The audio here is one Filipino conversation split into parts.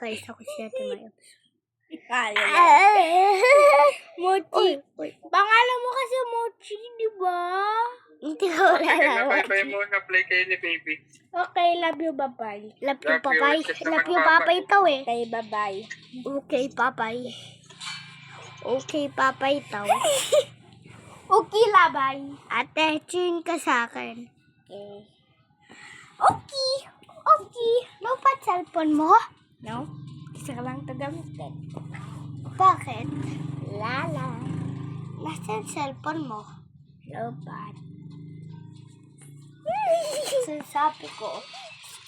guys, ako si Ate Mayo. Mochi. Uy. Pangalan mo kasi Mochi, di ba? Hindi ko lalaman. Bye-bye muna, play kayo ni baby. Okay, love you, bye-bye. Love you, Love you, papay. kiss Love naman, you, papa. papay itaw eh. Okay, bye-bye. Okay, papay. Okay, papay itaw. Okay, labay. Ate, tune ka sa akin. Okay. Okay. Okay. Lupat cellphone mo? No? Isa ka lang tagamitin. Bakit? Lala. Nasaan cellphone mo? Lobat.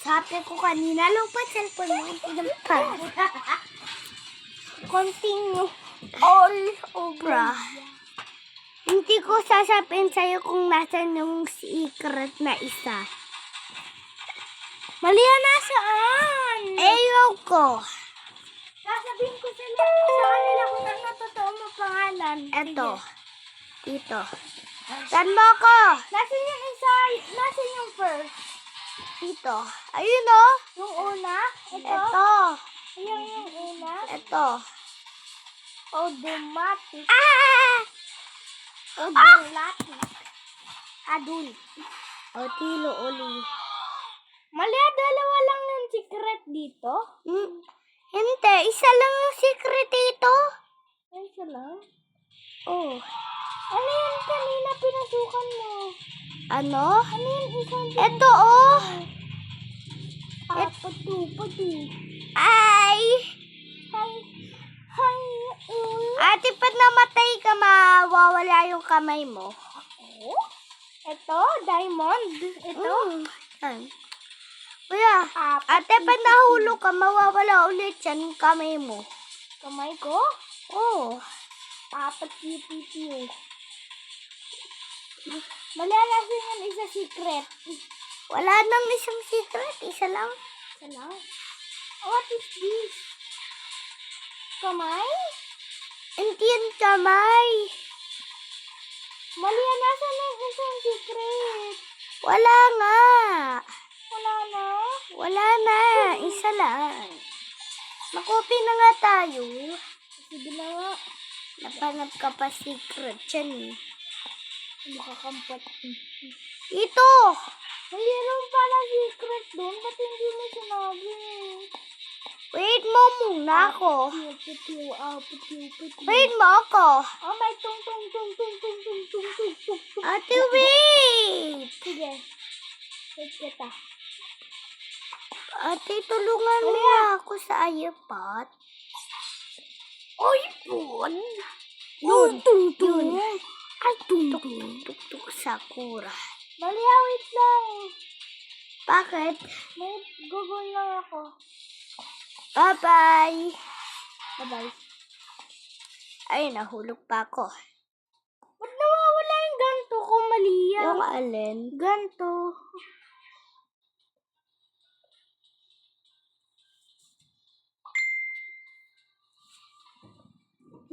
Sabi ko kanina, lupat cellphone mo. Hindi naman pa. Continue. All over. Hindi ko sasabihin sa'yo kung nasan yung secret na isa. Malia, nasaan? Ayaw ko. Sasabihin ko sa kanila kung ano totoo mo pangalan. Eto. Dito. Saan mo ako? Nasaan yung isa? Nasaan yung first? Dito. Ayun o. Yung una? Ito? Eto. Ayan yung una? Eto. Automatic. Ah! Automatic. Adul. O, tilo uli. Malia, dalawa lang yung secret dito? Hindi. Isa lang yung secret dito. Ay, isa lang? Oh. Ano yan kanina pinasukan mo? Ano? Ano yung isang Eto oh. pati. Ay. Hay, Ate, pag namatay ka, mawawala yung kamay mo. oh? Ito, diamond. Ito. Yan. Kuya, ate, pag nahulog ka, mawawala ulit yan yung kamay mo. Kamay ko? Oh. Apat pipipiw. Malalasin yung isa secret. Wala nang isang secret. Isa lang. Isa lang? What is this? Kamay? Hindi yan kamay. Malia, nasa na yung isang secret? Wala nga. Wala na? Wala na. Isa lang. Makopi na nga tayo. Sige na nga. Napanap ka pa secret dyan eh. Makakampat. Ito. Mayroon pala secret doon. Ba't hindi mo sinabi? Wait mo muna ako. Putiw. Wait mo ako. Oh, may tung. Ate, wait. Sige. Wait kita. Ate, tulungan mo nga ako sa iPad. Oy, yun. Yun. Yun. Ay, tuk Sakura. Malia, wait lang. Bakit? May Google lang ako. Bye-bye. Bye-bye. Ay, nahulog pa ako. Ba't nawawala yung ganto ko, Malia? Yung alin? Ganto.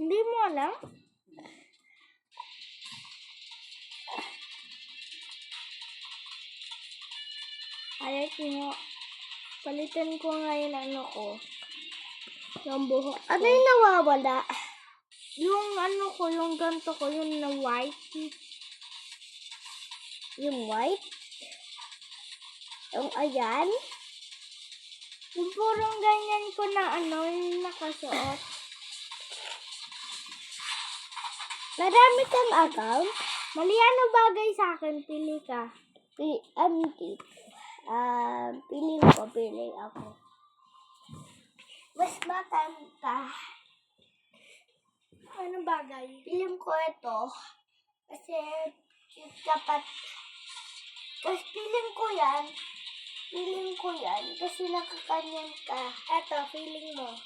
Hindi mo alam? Alit mo. Palitan ko ngayon ano ko. Yung buhok ko. Ano yung nawawala? Yung ano ko, yung ganto ko, yung na white. Yung white? Yung ayan? Yung purong ganyan ko na ano, yung nakasuot. Marami kang account? Mali, ano bagay sa akin? Pili ka. Piling ako. Mas matanda. Ano bagay? Piling ko ito. Kasi, dapat, kasi piling ko yan. Kasi nakakanyan ka. Eto, feeling mo.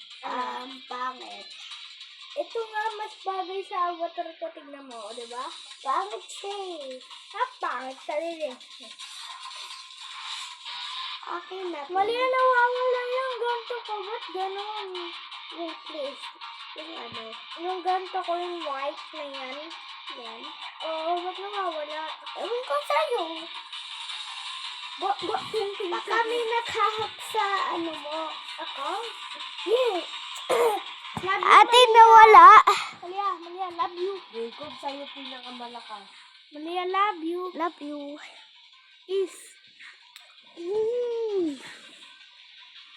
Pangit. Ito nga mas bagay sa avatar ko, tignan mo, di ba? Pangit siya eh. Pangit sa rin. Okay na. Mali, nawawala yung ganto ko. Ba't ganon? Yung place. Yung ano. Yung ganto ko, yung white na yan. Yan. Oo, ba't nawawala? Ewan ko sa'yo. Baka may nakahak sa ano mo. Ako? Yeah. Ate, nawala. Malia, love you. Jacob, sa'yo pinakamalakas. Malia, love you. Love you. Is.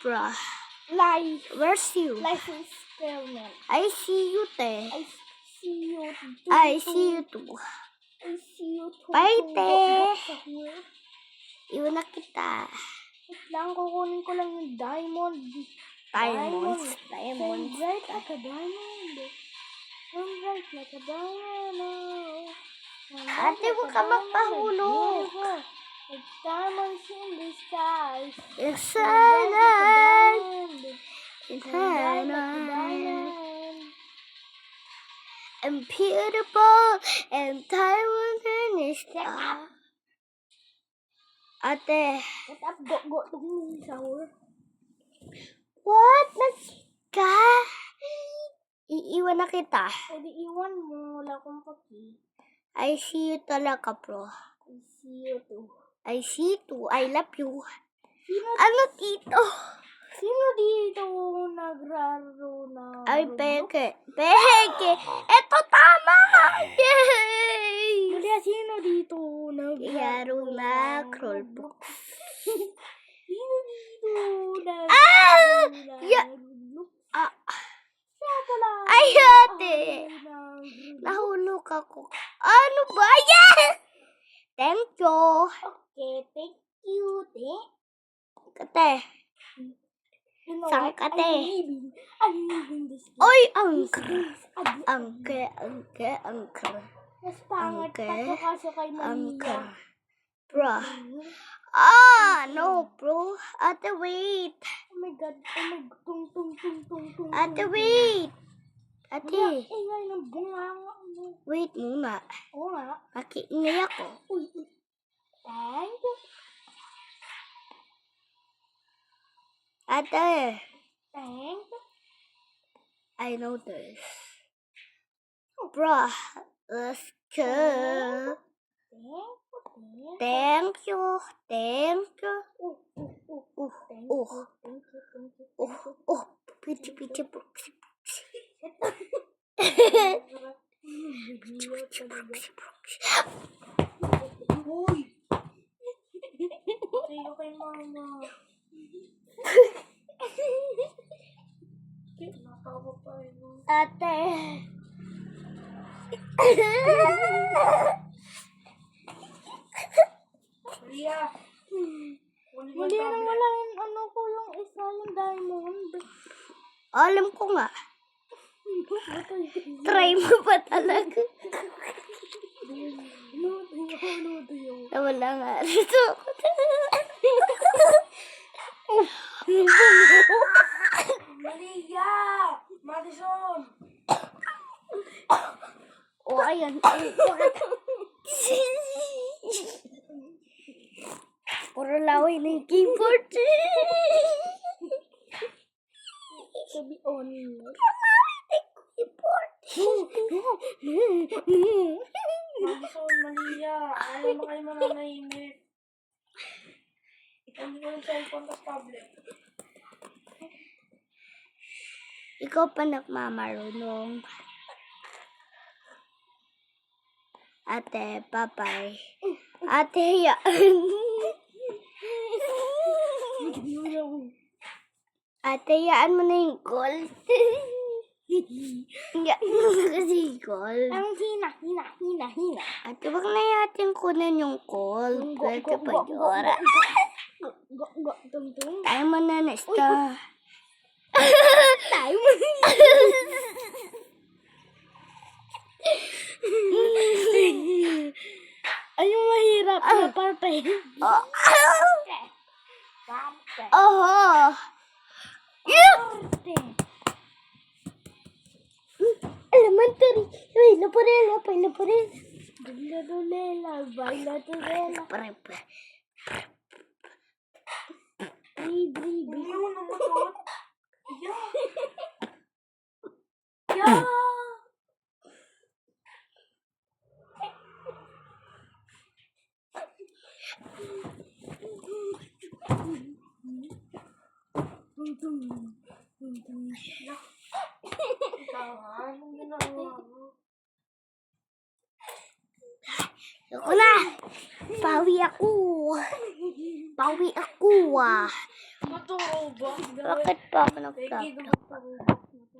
Bruh. Life. Where's you? Life is experiment. I see you, te. I see you. I see you too. I see you. Bye, te. Sa here. Iwan na kita. Wait lang, kukunin ko lang yung diamond. Diamonds. Shine bright like a diamond. Shine bright like a diamond. Shine bright Ate, huwag ka like a magpahulog. diamond. Like diamonds in the sky. It's Shine bright like a sunlight. diamond. It's Shine bright like a sunlight. diamond. And beautiful. And diamond in the sky. Ate. Get up, go to the shower. What? Nagka? Iiwan na kita. Pwede iwan mo, wala akong paki. I see you talaga, bro. I see you too. I see you too. I love you. Sino, Ano dito? sino dito nagraro na Ay, Roblox? peke. Peke. Eto tama! Yay! Malia, sino dito Yaro na Roblox. Sino dito nagraro Ah! na Ya- Roblox? Ah, Siya pala. ay, ate. Nahulog. Nahulog ako. Ano ba yan? Thank you. Okay, thank you, te. Kate. You know Saan what? ka, te? I'm leaving this game. Oy, This angker. game is ugly. Angker. Mas pangit pa to kaso kay Angker. Malia. Bro. Oh No, bro. Ate, wait. my God. Tung. Ate, wait. Ate, Ingay ng bunganga mo. wait muna. Oo nga. Nakiingay ako. Uy. Thank you. Ate, Thank you. I know this. Bro, let's go. Thank you. Thank you. Thank you. Thank you. Pichi. Uy. Sa'yo kay mama. Natawa pa yun. Ate. Maria! Mali na wala yung ano ko yung isa yung diamond. Alam ko nga. Try mo ba talaga? Luto yung. Wala nga. Ito. Maria! Madison! Oh, ayan. Puro laway na yung keyboard. Sabi on. Keyboard. Madison, Maria. Ayaw na kayo mananahimik. Hindi ko yung cellphone tas tablet. Ikaw pa nagmamarunong. Ate, papay. Ate, yan. Ate, yaan mo na yung gold. Yaan mo na kasi yung gold. Ang hina. Ate, wag na yatin kunin yung gold. Pwede pa yora. Tung. Tayo mo na nesta. Tayo mo. Ay, yung mahirap na parte. Oh. Parte. Oh. Elementary. Wait, laparin. Dulela, baila turela. Bri. Yeah. Anong ginagawa mo? Ako na! Pawi ako! Pawi ako ah! Maturo ba? Bakit pa ako nagtapos?